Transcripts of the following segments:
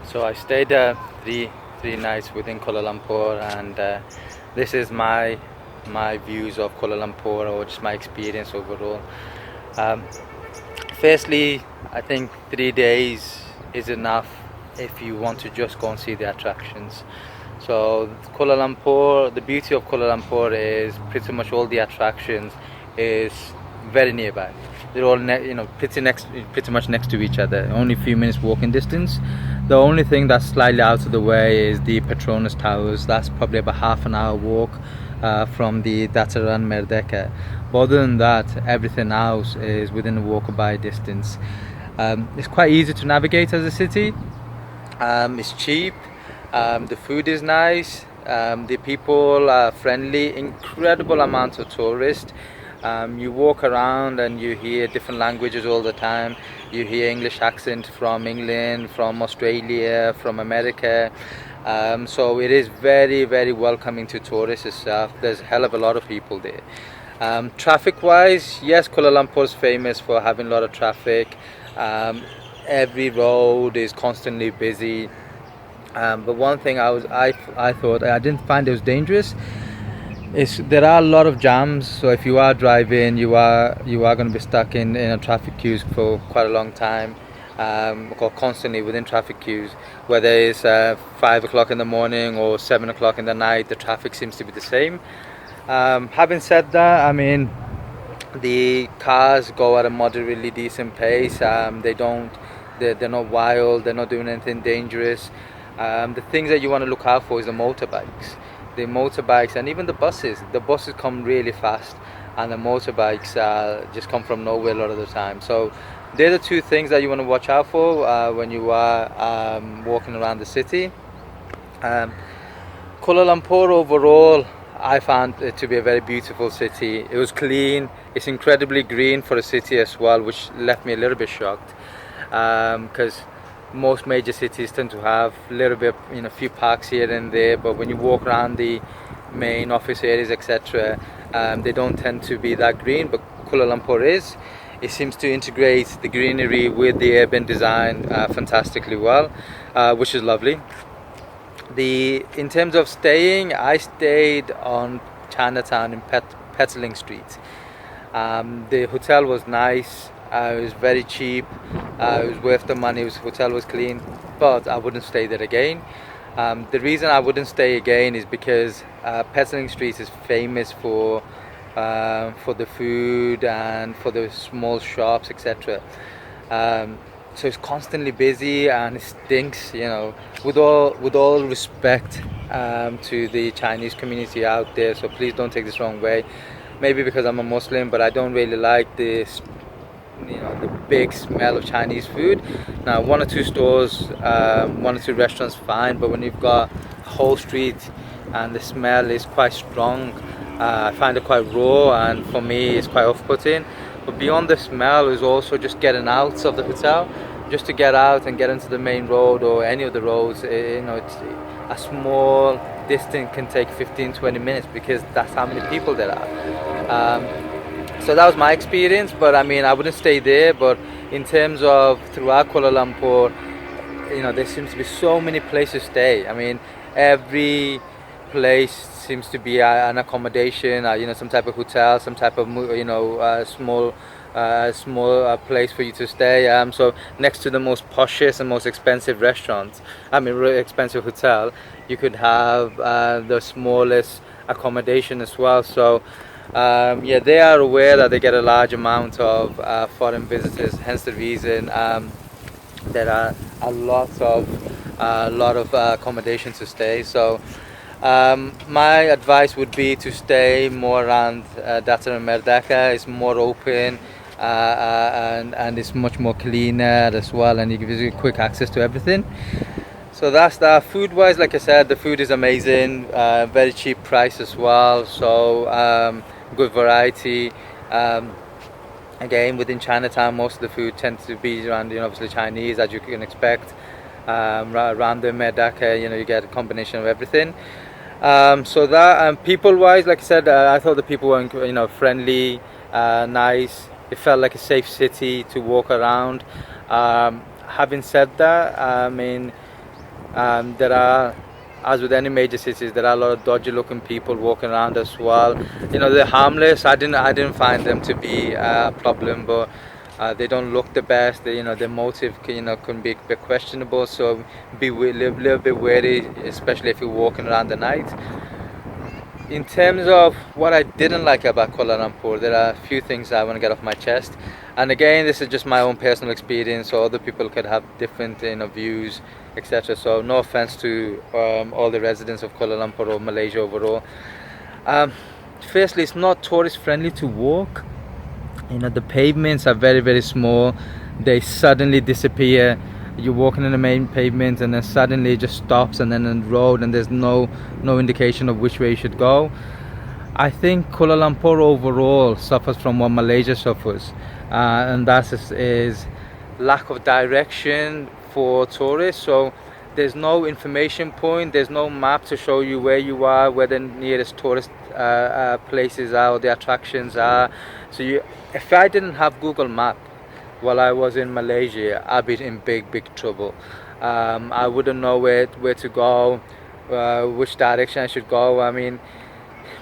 So I stayed three nights within Kuala Lumpur, and this is my views of Kuala Lumpur, or just my experience overall. Um, Firstly, I think 3 days is enough if you want to just go and see the attractions. So Kuala Lumpur, the beauty of Kuala Lumpur is pretty much all the attractions is very nearby. They're all pretty much next to each other. Only a few minutes walking distance. The only thing that's slightly out of the way is the Petronas Towers. That's probably about half an hour walk from the Dataran Merdeka. But other than that, everything else is within a walkable distance. It's quite easy to navigate as a city. It's cheap. The food is nice. The people are friendly. Incredible amount of tourists. You walk around and you hear different languages all the time. You hear English accent from England, from Australia, from America. So it is very, very welcoming to tourists itself. There's a hell of a lot of people there. Traffic-wise, yes, Kuala Lumpur is famous for having a lot of traffic. Every road is constantly busy. But one thing I thought I didn't find it was dangerous. There are a lot of jams, so if you are driving, you are going to be stuck in a traffic queues for quite a long time, or constantly within traffic queues. Whether it's 5 o'clock in the morning or 7 o'clock in the night, the traffic seems to be the same. Having said that, I mean, the cars go at a moderately decent pace. They're not wild. They're not doing anything dangerous. The things that you want to look out for is the motorbikes and even the buses. The buses come really fast, and the motorbikes just come from nowhere a lot of the time. So they're the two things that you want to watch out for when you are walking around the city. Kuala Lumpur overall, I found it to be a very beautiful city. It was clean. It's incredibly green for a city as well, which left me a little bit shocked, because most major cities tend to have a little bit, a few parks here and there, but when you walk around the main office areas, etc., they don't tend to be that green. But Kuala Lumpur is. It seems to integrate the greenery with the urban design fantastically well, which is lovely. In terms of staying, I stayed on Chinatown in Petaling Street. The hotel was nice. It was very cheap. It was worth the money. The hotel was clean, but I wouldn't stay there again. The reason I wouldn't stay again is because Petaling Street is famous for the food and for the small shops, etc. So it's constantly busy and it stinks. With all respect to the Chinese community out there, so please don't take this wrong way. Maybe because I'm a Muslim, but I don't really like this, the big smell of Chinese food. Now, one or two stores, one or two restaurants, fine, but when you've got a whole street and the smell is quite strong, I find it quite raw, and for me, it's quite off-putting. But beyond the smell is also just getting out of the hotel, just to get out and get into the main road or any of the roads. It's a small distance can take 15-20 minutes because that's how many people there are. So that was my experience, but I mean, I wouldn't stay there. But in terms of throughout Kuala Lumpur, there seems to be so many places to stay. I mean, every place seems to be an accommodation, some type of hotel, some type of small place for you to stay. So next to the most poshest and most expensive restaurants, really expensive hotel, you could have the smallest accommodation as well. So they are aware that they get a large amount of foreign visitors. Hence the reason there are a lot of accommodation to stay. So my advice would be to stay more around Dataran Merdeka. It's more open, and it's much more cleaner as well, and it gives you quick access to everything. So that's that. Food wise, like I said, the food is amazing, very cheap price as well, so good variety. Again, within Chinatown, most of the food tends to be around, obviously Chinese, as you can expect. Around the Merdeka, you get a combination of everything. So that, people wise, like I said, I thought the people were friendly, nice. It felt like a safe city to walk around. Having said that, There are, as with any major cities, there are a lot of dodgy looking people walking around as well. They're harmless. I didn't find them to be a problem, but they don't look the best. Their motive can be a bit questionable, so be a little bit wary, especially if you're walking around the night. In terms of what I didn't like about Kuala Lumpur, there are a few things I want to get off my chest. And again, this is just my own personal experience, so other people could have different views, etc. So no offense to all the residents of Kuala Lumpur or Malaysia overall. Firstly, it's not tourist friendly to walk. The pavements are very, very small. They suddenly disappear. You're walking in the main pavement and then suddenly it just stops, and then on the road, and there's no indication of which way you should go. I think Kuala Lumpur overall suffers from what Malaysia suffers, and that is lack of direction for tourists. So there's no information point, there's no map to show you where you are, where the nearest tourist places are or the attractions are. So if I didn't have Google Map while I was in Malaysia, I'd be in big trouble. I wouldn't know where to go, which direction I should go. I mean,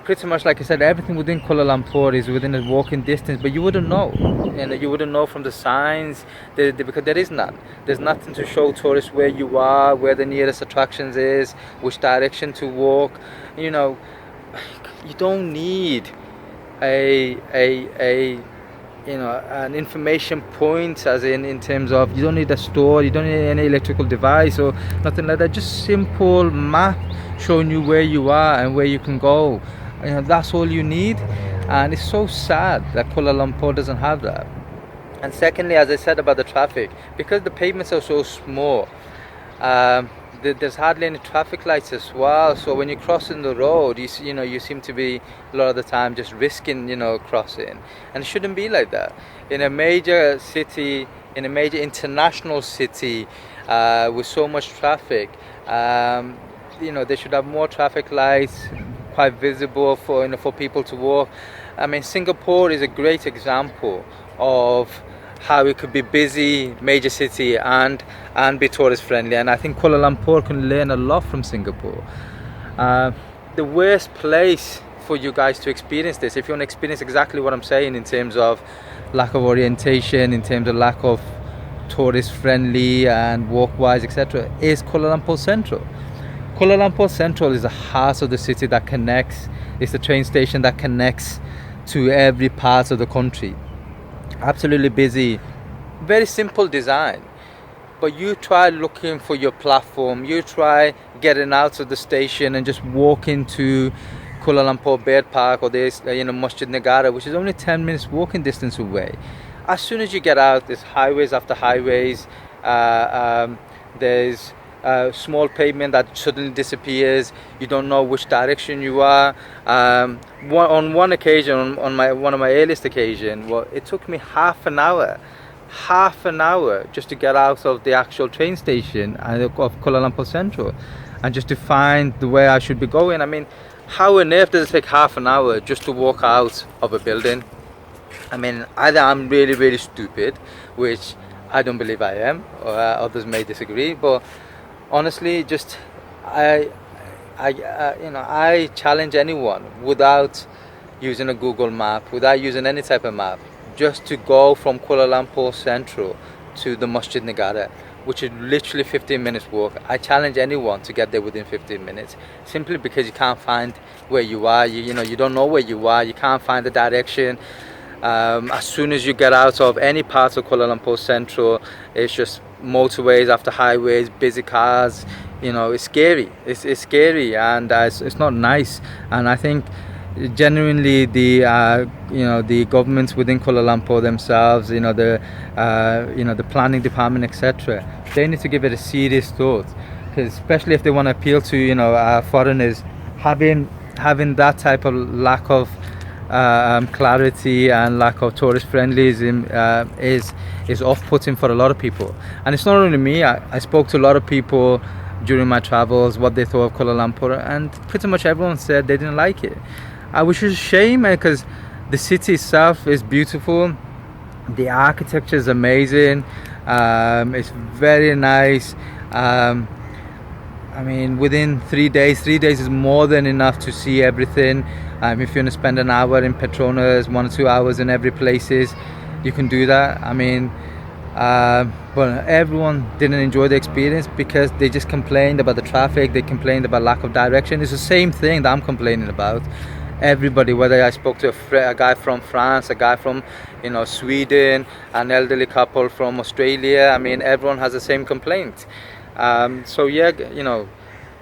pretty much like I said, everything within Kuala Lumpur is within a walking distance, but you wouldn't know. You wouldn't know from the signs, because there is none. There's nothing to show tourists where you are, where the nearest attractions is, which direction to walk. You don't need an information point, as in terms of, you don't need a store, you don't need any electrical device or nothing like that. Just simple map showing you where you are and where you can go. That's all you need. And it's so sad that Kuala Lumpur doesn't have that. And secondly, as I said about the traffic, because the pavements are so small, there's hardly any traffic lights as well. So when you're crossing the road, you seem to be a lot of the time just risking crossing, and it shouldn't be like that. In a major city, in a major international city, with so much traffic, they should have more traffic lights, quite visible for people to walk. I mean, Singapore is a great example of how it could be busy major city and be tourist friendly, and I think Kuala Lumpur can learn a lot from Singapore. The worst place for you guys to experience this, if you want to experience exactly what I'm saying in terms of lack of orientation, in terms of lack of tourist friendly and walk wise, etc., is Kuala Lumpur Central. Kuala Lumpur Central is the heart of the city that connects. It's the train station that connects to every part of the country. Absolutely busy, very simple design, but you try looking for your platform, you try getting out of the station and just walk into Kuala Lumpur Bird Park or this Masjid Negara, which is only 10 minutes walking distance away. As soon as you get out, there's highways after highways. There's small pavement that suddenly disappears. You don't know which direction you are. On one occasion, on one of my earliest occasions, it took me half an hour just to get out of the actual train station of Kuala Lumpur Central, and just to find the way I should be going. I mean, how on earth does it take half an hour just to walk out of a building? I mean, either I'm really, really stupid, which I don't believe I am, or others may disagree, but honestly, just I challenge anyone, without using a Google map, without using any type of map, just to go from Kuala Lumpur Central to the Masjid Negara, which is literally 15 minutes walk. I challenge anyone to get there within 15 minutes, simply because you can't find where you are. You don't know where you are. You can't find the direction. As soon as you get out of any part of Kuala Lumpur Central, it's just motorways after highways, busy cars. It's scary. It's scary, and it's not nice. And I think genuinely the governments within Kuala Lumpur themselves, the planning department, etc., they need to give it a serious thought, because especially if they want to appeal to foreigners, having that type of lack of clarity and lack of tourist friendlyism is off-putting for a lot of people. And it's not only me. I spoke to a lot of people during my travels what they thought of Kuala Lumpur, and pretty much everyone said they didn't like it, which is a shame, because the city itself is beautiful, the architecture is amazing, it's very nice, I mean, within 3 days, 3 days is more than enough to see everything. If you want to spend an hour in Petronas, 1 or 2 hours in every places, you can do that. I mean, but everyone didn't enjoy the experience because they just complained about the traffic. They complained about lack of direction. It's the same thing that I'm complaining about. Everybody, whether I spoke to a guy from France, a guy from Sweden, an elderly couple from Australia, I mean, everyone has the same complaint. So yeah,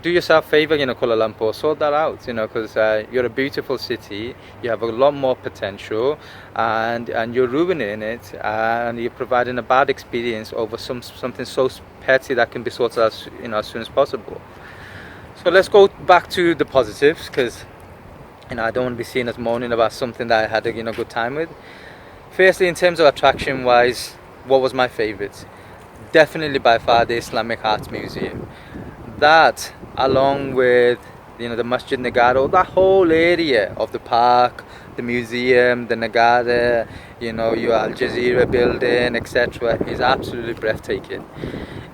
do yourself a favor, Kuala Lumpur, sort that out, because you're a beautiful city, you have a lot more potential, and you're ruining it, and you're providing a bad experience over something so petty that can be sorted out, as soon as possible. So let's go back to the positives, because I don't want to be seen as moaning about something that I had a good time with. Firstly, in terms of attraction wise, what was my favorite? Definitely by far the Islamic Arts Museum. That, along with the Masjid Nagara, that whole area of the park, the museum, the Nagara, your Al Jazeera building, etc., is absolutely breathtaking.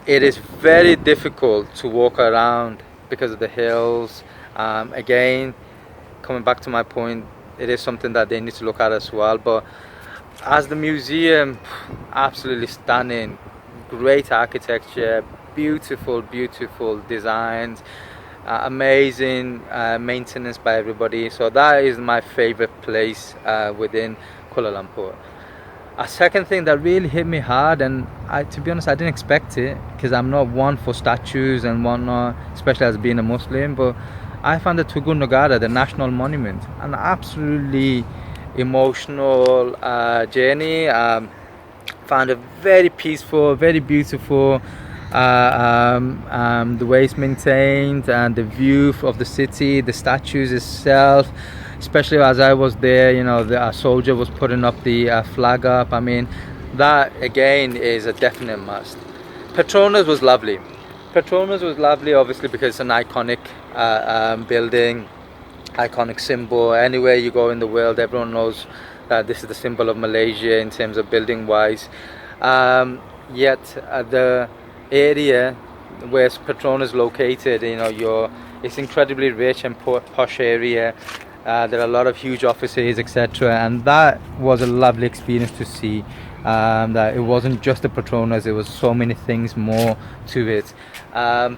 It is very difficult to walk around because of the hills. Again, coming back to my point, it is something that they need to look at as well. But as the museum, absolutely stunning, great architecture, beautiful designs, amazing maintenance by everybody. So that is my favorite place within Kuala Lumpur. A second thing that really hit me hard, and to be honest, I didn't expect it, because I'm not one for statues and whatnot, especially as being a Muslim, but I found the Tugu Nagara, the national monument, an absolutely emotional journey. Found it very peaceful, very beautiful. The way it's maintained, and the view of the city, the statues itself, especially as I was there, the soldier was putting up the flag up. I mean, that again is a definite must. Petronas was lovely. Obviously, because it's an iconic building, iconic symbol. Anywhere you go in the world, everyone knows that this is the symbol of Malaysia in terms of building wise. Yet the area where Petronas is located, it's incredibly rich and posh area. There are a lot of huge offices, etc., and that was a lovely experience to see. That it wasn't just the Petronas, it was so many things more to it.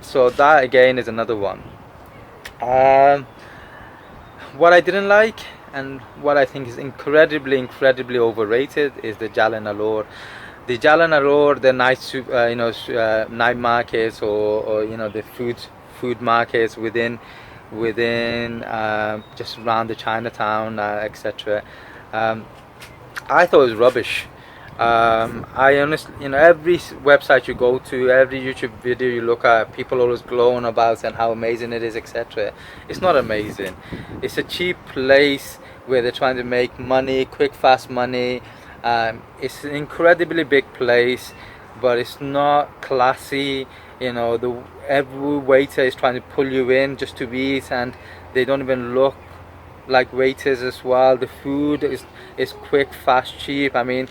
So that again is another one. What I didn't like, and what I think is incredibly overrated, is the Jalan Alor. The Jalan Alor, the night markets, or the food markets within just around the Chinatown, etc. I thought it was rubbish. I honestly, every website you go to, every YouTube video you look at, people always glow on about and how amazing it is, etc. It's not amazing. It's a cheap place where they're trying to make money, quick, fast money. It's an incredibly big place, but it's not classy. Every waiter is trying to pull you in just to eat, and they don't even look like waiters as well. The food is quick, fast, cheap. I mean,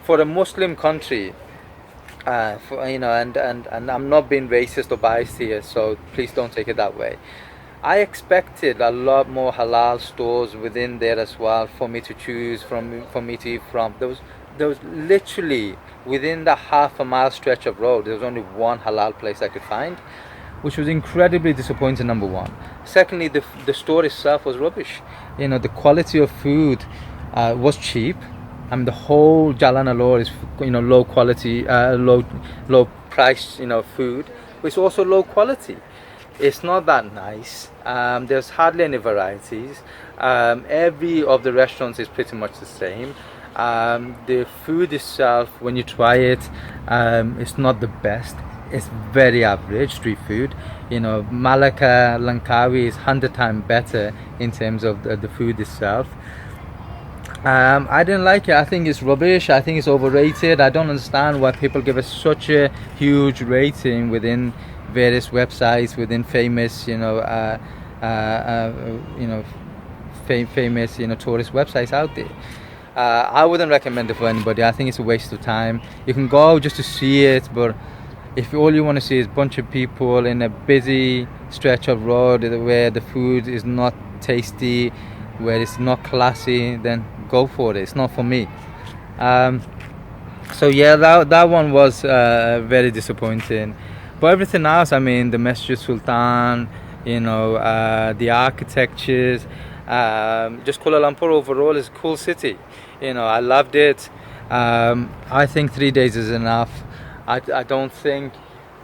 for a Muslim country, and I'm not being racist or biased here, so please don't take it that way. I expected a lot more halal stores within there as well for me to choose from, for me to eat from. There was literally within the half a mile stretch of road, there was only one halal place I could find, which was incredibly disappointing, number one. Secondly, the store itself was rubbish. The quality of food was cheap. I mean, the whole Jalan Alor is low quality, low price food, but it's also low quality. It's not that nice. There's hardly any varieties. Every of the restaurants is pretty much the same. The food itself, when you try it, it's not the best. It's very average street food. Malacca, Langkawi is 100 times better in terms of the food itself. I didn't like it. I think it's rubbish. I think it's overrated. I don't understand why people give it such a huge rating within various websites, within famous famous tourist websites out there. I wouldn't recommend it for anybody. I think it's a waste of time. You can go just to see it, but if all you want to see is a bunch of people in a busy stretch of road where the food is not tasty, where it's not classy, then go for it. It's not for me. So yeah, that one was very disappointing. But everything else, I mean, the Masjid Sultan, the architectures, just Kuala Lumpur overall is a cool city. I loved it. I think 3 days is enough. I don't think,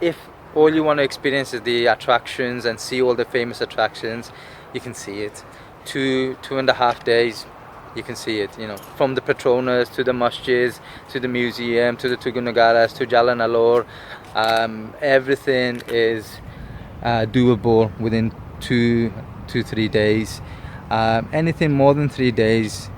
if all you want to experience is the attractions and see all the famous attractions, you can see it. 2.5 days, you can see it. From the Petronas to the masjids to the museum to the Tugunagaras to Jalan Alor, everything is doable within 2 to 3 days. Anything more than 3 days,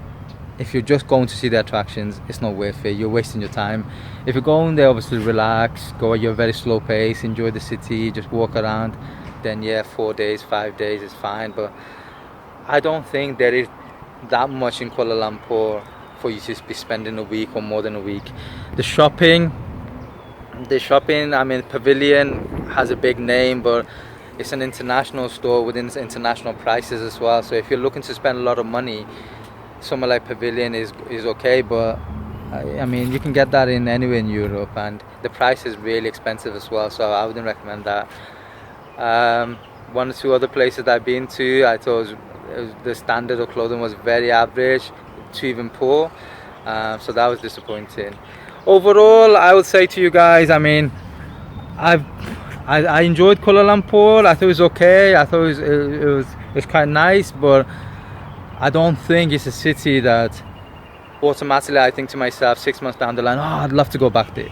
if you're just going to see the attractions, it's not worth it. You're wasting your time. If you're going there, obviously relax, go at your very slow pace, enjoy the city, just walk around, then yeah, 4 days, 5 days is fine. But I don't think there is that much in Kuala Lumpur for you to be spending a week or more than a week. The shopping, I mean, Pavilion has a big name, but it's an international store within international prices as well. So if you're looking to spend a lot of money, somewhere like Pavilion is okay, but I mean, you can get that in anywhere in Europe, and the price is really expensive as well, so I wouldn't recommend that. One or two other places that I've been to, I thought the standard of clothing was very average to even poor, so that was disappointing. Overall, I would say to you guys, I mean, I enjoyed Kuala Lumpur. I thought it was okay. I thought it was quite nice, but I don't think it's a city that automatically I think to myself 6 months down the line, oh, I'd love to go back there.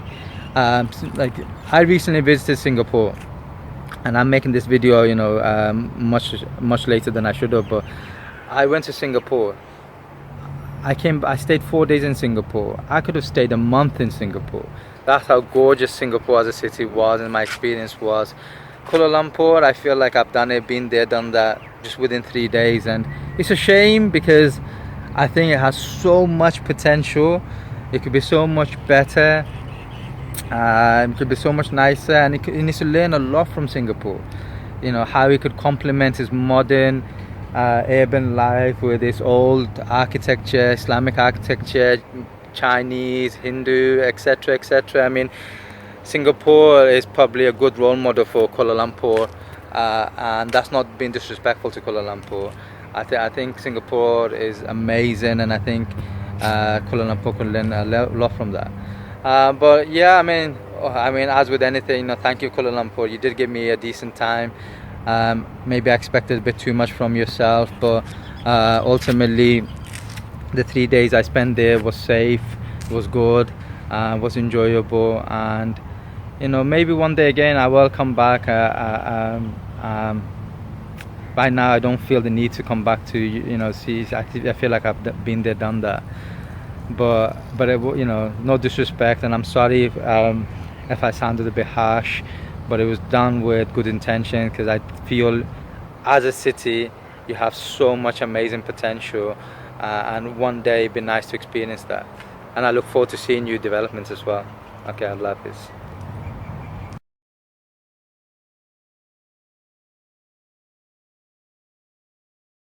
Like, I recently visited Singapore, and I'm making this video, much later than I should have, but I went to Singapore. I stayed 4 days in Singapore. I could have stayed a month in Singapore. That's how gorgeous Singapore as a city was, and my experience was. Kuala Lumpur, I feel like I've been there, done that, just within 3 days, and it's a shame because I think it has so much potential. It could be so much better. It could be so much nicer, and it needs to learn a lot from Singapore. How it could complement its modern urban life with its old architecture, Islamic architecture, Chinese, Hindu, etc., etc. I mean, Singapore is probably a good role model for Kuala Lumpur, and that's not being disrespectful to Kuala Lumpur. I think Singapore is amazing, and I think Kuala Lumpur can learn a lot from that. But yeah, I mean, as with anything, thank you, Kuala Lumpur. You did give me a decent time. Maybe I expected a bit too much from yourself, but ultimately, the 3 days I spent there was safe, was good, was enjoyable, and maybe one day again I will come back. Right now I don't feel the need to come back to see. I feel like I've been there, done that. But no disrespect, and I'm sorry if I sounded a bit harsh, but it was done with good intention, because I feel as a city you have so much amazing potential, and one day it'd be nice to experience that, and I look forward to seeing new developments as well. Okay, I love this.